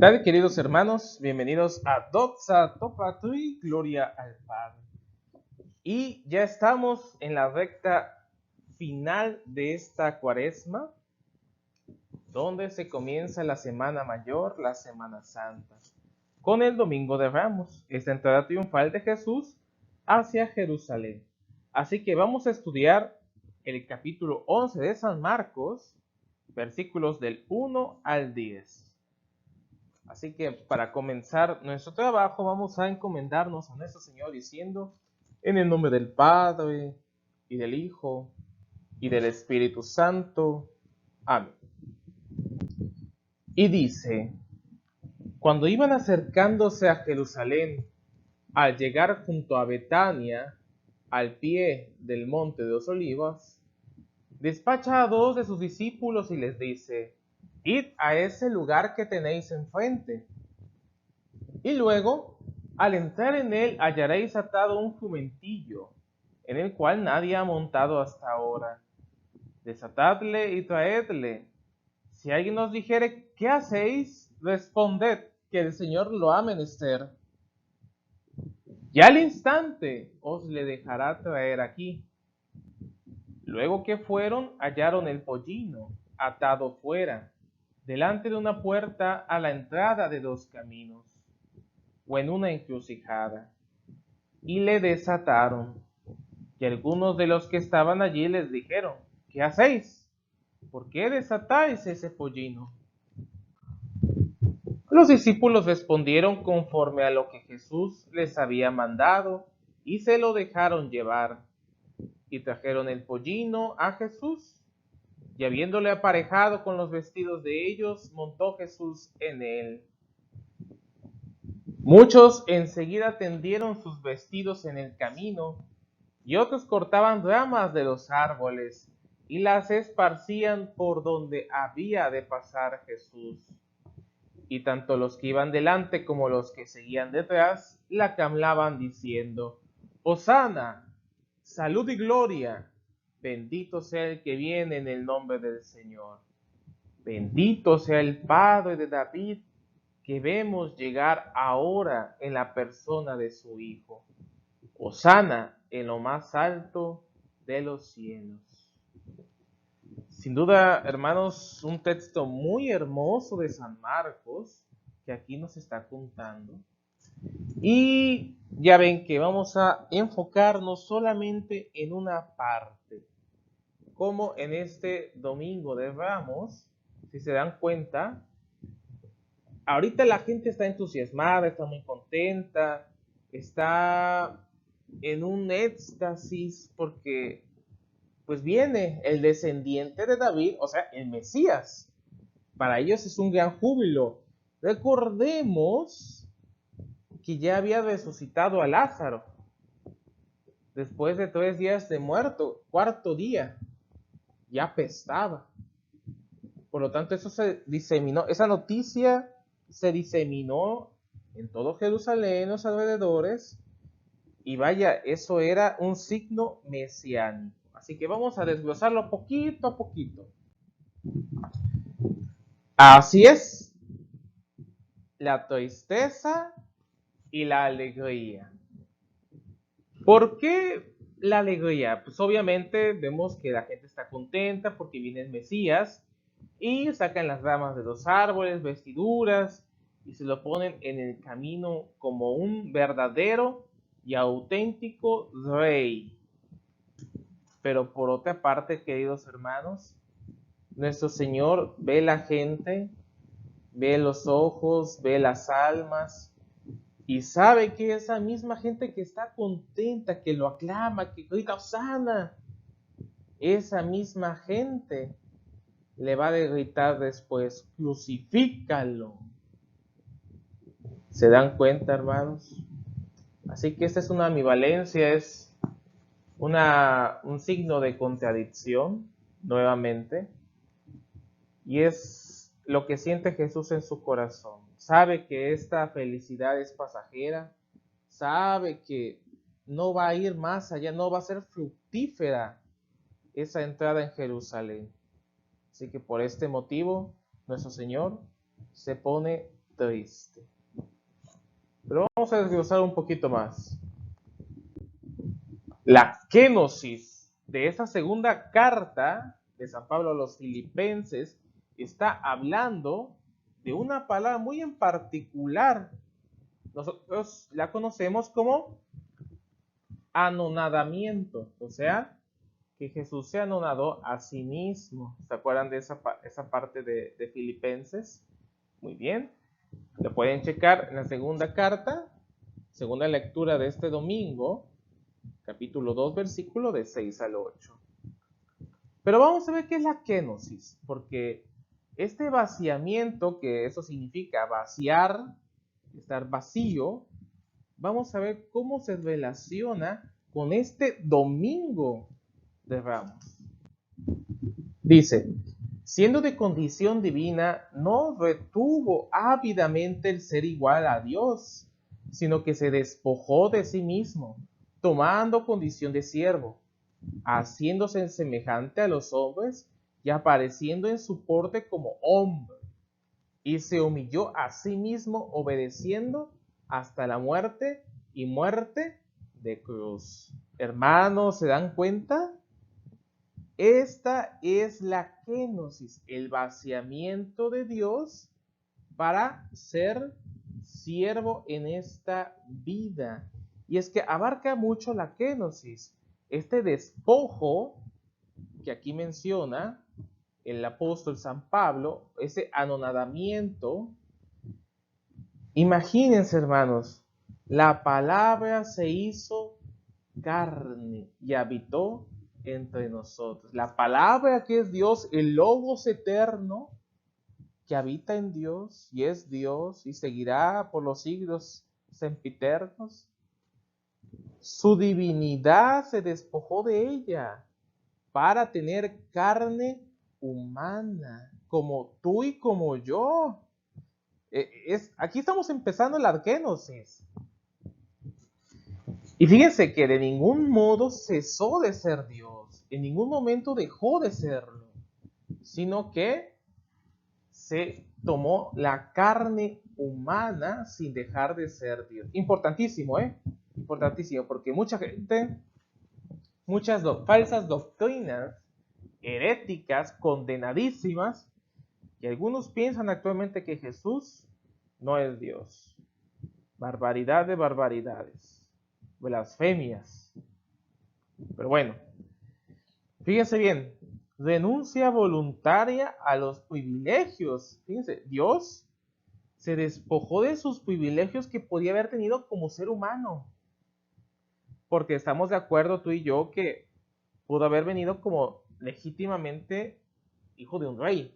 ¿Qué tal, queridos hermanos? Bienvenidos a Doxa Topatui, Gloria al Padre. Y ya estamos en la recta final de esta cuaresma, donde se comienza la Semana Mayor, la Semana Santa, con el Domingo de Ramos, esta entrada triunfal de Jesús hacia Jerusalén. Así que vamos a estudiar el capítulo 11 de San Marcos, versículos del 1 al 10. Así que para comenzar nuestro trabajo vamos a encomendarnos a nuestro Señor diciendo, en el nombre del Padre, y del Hijo, y del Espíritu Santo. Amén. Y dice, cuando iban acercándose a Jerusalén, al llegar junto a Betania, al pie del monte de los olivos, despacha a dos de sus discípulos y les dice, id a ese lugar que tenéis enfrente. Y luego, al entrar en él, hallaréis atado un jumentillo, en el cual nadie ha montado hasta ahora. Desatadle y traedle. Si alguien os dijere, ¿qué hacéis? Responded que el Señor lo ha menester. Y al instante os le dejará traer aquí. Luego que fueron, hallaron el pollino, atado fuera, delante de una puerta a la entrada de dos caminos, o en una encrucijada, y le desataron. Y algunos de los que estaban allí les dijeron, ¿qué hacéis? ¿Por qué desatáis ese pollino? Los discípulos respondieron conforme a lo que Jesús les había mandado, y se lo dejaron llevar. Y trajeron el pollino a Jesús, y habiéndole aparejado con los vestidos de ellos, montó Jesús en él. Muchos enseguida tendieron sus vestidos en el camino, y otros cortaban ramas de los árboles y las esparcían por donde había de pasar Jesús. Y tanto los que iban delante como los que seguían detrás la aclamaban diciendo, Hosana, salud y gloria, bendito sea el que viene en el nombre del Señor. Bendito sea el Padre de David, que vemos llegar ahora en la persona de su Hijo. Hosana en lo más alto de los cielos. Sin duda, hermanos, un texto muy hermoso de San Marcos que aquí nos está contando. Y ya ven que vamos a enfocarnos solamente en una parte. Como en este Domingo de Ramos, si se dan cuenta, ahorita la gente está entusiasmada, está muy contenta, está en un éxtasis porque pues viene el descendiente de David, o sea, el Mesías. Para ellos es un gran júbilo. Recordemos que ya había resucitado a Lázaro después de 3 días de muerto, cuarto día, ya apestaba. Por lo tanto, eso se diseminó, esa noticia se diseminó en todo Jerusalén, en los alrededores, y vaya, eso era un signo mesiánico. Así que vamos a desglosarlo poquito a poquito. Así es, la tristeza y la alegría. ¿Por qué la alegría? Pues obviamente vemos que la gente está contenta porque viene el Mesías y sacan las ramas de los árboles, vestiduras, y se lo ponen en el camino como un verdadero y auténtico rey. Pero por otra parte, queridos hermanos, nuestro Señor ve la gente, ve los ojos, ve las almas y sabe que esa misma gente que está contenta, que lo aclama, que grita Hosana, esa misma gente le va a gritar después, crucifícalo. ¿Se dan cuenta, hermanos? Así que esta es una ambivalencia, es un signo de contradicción, nuevamente, y es lo que siente Jesús en su corazón. Sabe que esta felicidad es pasajera, sabe que no va a ir más allá, no va a ser fructífera esa entrada en Jerusalén. Así que por este motivo, nuestro Señor se pone triste. Pero vamos a desglosar un poquito más. La kénosis de esa segunda carta de San Pablo a los Filipenses está hablando de una palabra muy en particular. Nosotros la conocemos como anonadamiento, o sea, que Jesús se anonadó a sí mismo. ¿Se acuerdan de esa parte de Filipenses? Muy bien. Lo pueden checar en la segunda carta, segunda lectura de este domingo, capítulo 2, versículo de 6 al 8. Pero vamos a ver qué es la kénosis, porque este vaciamiento, que eso significa vaciar, estar vacío, vamos a ver cómo se relaciona con este domingo de Ramos. Dice, siendo de condición divina, no retuvo ávidamente el ser igual a Dios, sino que se despojó de sí mismo, tomando condición de siervo, haciéndose semejante a los hombres y apareciendo en su porte como hombre, y se humilló a sí mismo obedeciendo hasta la muerte y muerte de cruz. Hermanos, ¿se dan cuenta? Esta es la kénosis, el vaciamiento de Dios para ser siervo en esta vida. Y es que abarca mucho la kénosis, este despojo que aquí menciona el apóstol San Pablo, ese anonadamiento. Imagínense, hermanos, la palabra se hizo carne y habitó entre nosotros. La palabra que es Dios, el Logos eterno, que habita en Dios y es Dios y seguirá por los siglos sempiternos. Su divinidad se despojó de ella para tener carne humana, como tú y como yo. Aquí estamos empezando la arquénosis. Y fíjense que de ningún modo cesó de ser Dios, en ningún momento dejó de serlo, sino que se tomó la carne humana sin dejar de ser Dios. Importantísimo, Importantísimo, porque mucha gente, muchas falsas doctrinas heréticas, condenadísimas, y algunos piensan actualmente que Jesús no es Dios. Barbaridad de barbaridades, blasfemias. Pero bueno, fíjense bien, renuncia voluntaria a los privilegios. Fíjense, Dios se despojó de sus privilegios que podía haber tenido como ser humano. Porque estamos de acuerdo tú y yo que pudo haber venido como legítimamente hijo de un rey.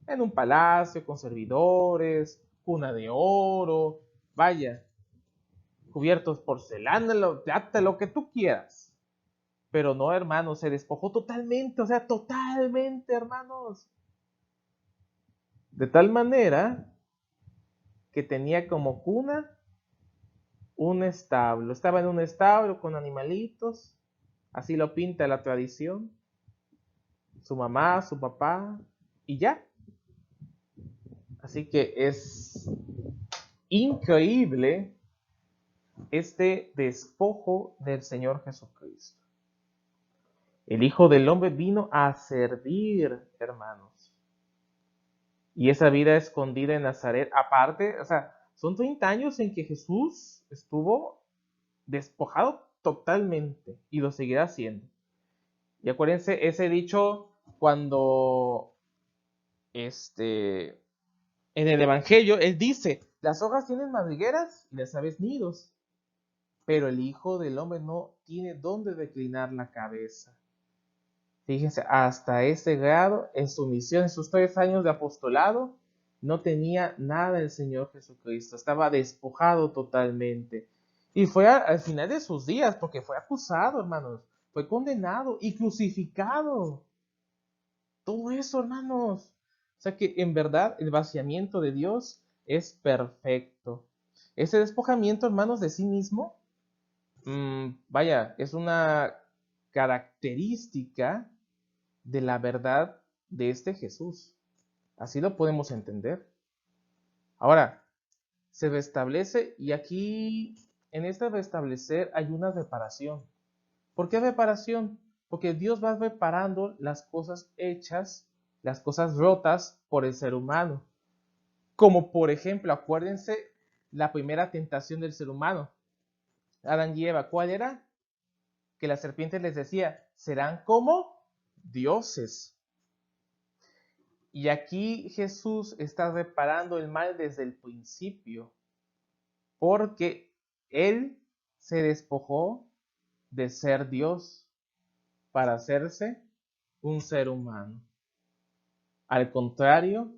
En un palacio, con servidores, cuna de oro, vaya, cubiertos porcelana, plata, lo que tú quieras. Pero no, hermanos, se despojó totalmente, o sea, totalmente, hermanos. De tal manera que tenía como cuna un establo. Estaba en un establo con animalitos, así lo pinta la tradición. Su mamá, su papá, y ya. Así que es increíble este despojo del Señor Jesucristo. El Hijo del Hombre vino a servir, hermanos. Y esa vida escondida en Nazaret, aparte, o sea, son 30 años en que Jesús estuvo despojado totalmente y lo seguirá haciendo. Y acuérdense ese dicho cuando en el Evangelio él dice, las hojas tienen madrigueras y las aves nidos, pero el Hijo del Hombre no tiene dónde reclinar la cabeza. Fíjense, hasta ese grado, en su misión, en sus 3 años de apostolado, no tenía nada el Señor Jesucristo, estaba despojado totalmente. Y fue al final de sus días, porque fue acusado, hermanos, fue condenado y crucificado. Todo eso, hermanos. O sea que en verdad el vaciamiento de Dios es perfecto. Ese despojamiento, hermanos, de sí mismo, vaya, es una característica de la verdad de este Jesús. Así lo podemos entender. Ahora, se restablece, y aquí en este restablecer hay una reparación. ¿Por qué reparación? Porque Dios va reparando las cosas hechas, las cosas rotas por el ser humano. Como por ejemplo, acuérdense la primera tentación del ser humano. Adán y Eva, ¿cuál era? Que la serpiente les decía, serán como dioses. Y aquí Jesús está reparando el mal desde el principio, porque Él se despojó de ser Dios para hacerse un ser humano. Al contrario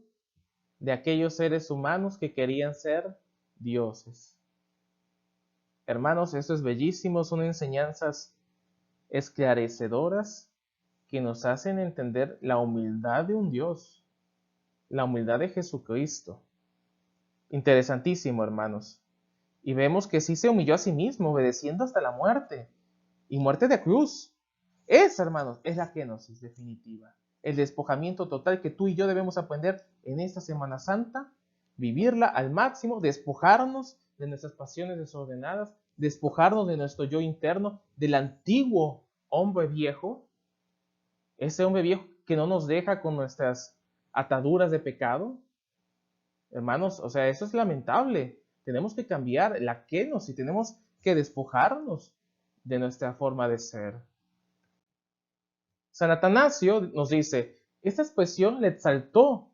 de aquellos seres humanos que querían ser dioses. Hermanos, esto es bellísimo, son enseñanzas esclarecedoras que nos hacen entender la humildad de un Dios, la humildad de Jesucristo. Interesantísimo, hermanos. Y vemos que sí se humilló a sí mismo, obedeciendo hasta la muerte, y muerte de cruz. Esa, hermanos, es la kenosis definitiva. El despojamiento total que tú y yo debemos aprender en esta Semana Santa, vivirla al máximo, despojarnos de nuestras pasiones desordenadas, despojarnos de nuestro yo interno, del antiguo hombre viejo, ese hombre viejo que no nos deja con nuestras ataduras de pecado. Hermanos, o sea, eso es lamentable. Tenemos que cambiar la kenosis, tenemos que despojarnos de nuestra forma de ser. San Atanasio nos dice, esta expresión le exaltó.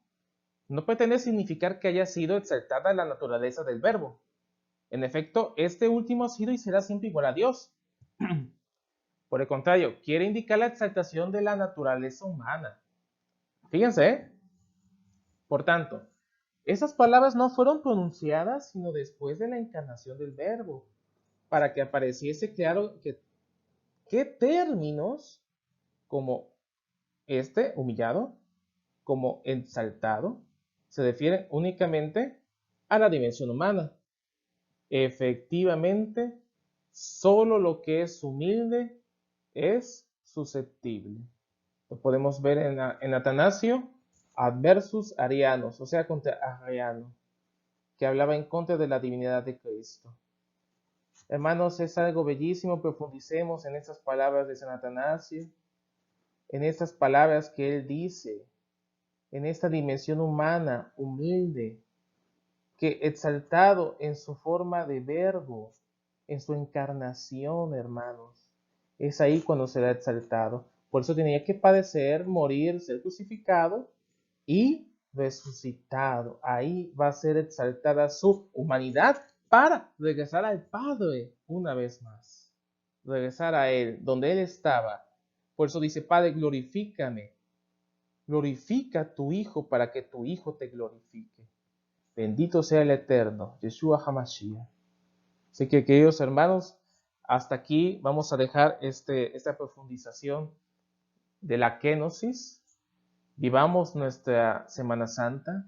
No pretende significar que haya sido exaltada la naturaleza del verbo. En efecto, este último ha sido y será siempre igual a Dios. Por el contrario, quiere indicar la exaltación de la naturaleza humana. Fíjense, ¿eh? Por tanto, esas palabras no fueron pronunciadas sino después de la encarnación del verbo, para que apareciese claro qué términos como este, humillado, como exaltado, se refieren únicamente a la dimensión humana. Efectivamente, solo lo que es humilde es susceptible. Lo podemos ver en Atanasio, adversus Arianos, o sea, contra Ariano, que hablaba en contra de la divinidad de Cristo. Hermanos, es algo bellísimo, profundicemos en estas palabras de San Atanasio, en estas palabras que él dice, en esta dimensión humana, humilde, que exaltado en su forma de verbo, en su encarnación, hermanos, es ahí cuando será exaltado. Por eso tenía que padecer, morir, ser crucificado y resucitado. Ahí va a ser exaltada su humanidad para regresar al Padre una vez más. Regresar a Él, donde Él estaba. Por eso dice, Padre, glorifícame. Glorifica a tu Hijo para que tu Hijo te glorifique. Bendito sea el Eterno, Yeshua HaMashiach. Así que, queridos hermanos, hasta aquí vamos a dejar esta profundización de la kenosis. Vivamos nuestra Semana Santa,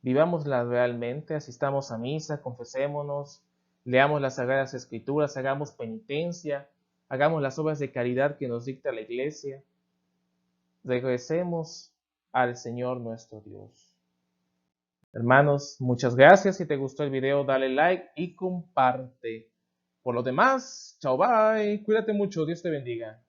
vivámosla realmente, asistamos a misa, confesémonos, leamos las Sagradas Escrituras, hagamos penitencia, hagamos las obras de caridad que nos dicta la Iglesia. Regresemos al Señor nuestro Dios. Hermanos, muchas gracias. Si te gustó el video, dale like y comparte. Por lo demás, chao, bye. Cuídate mucho. Dios te bendiga.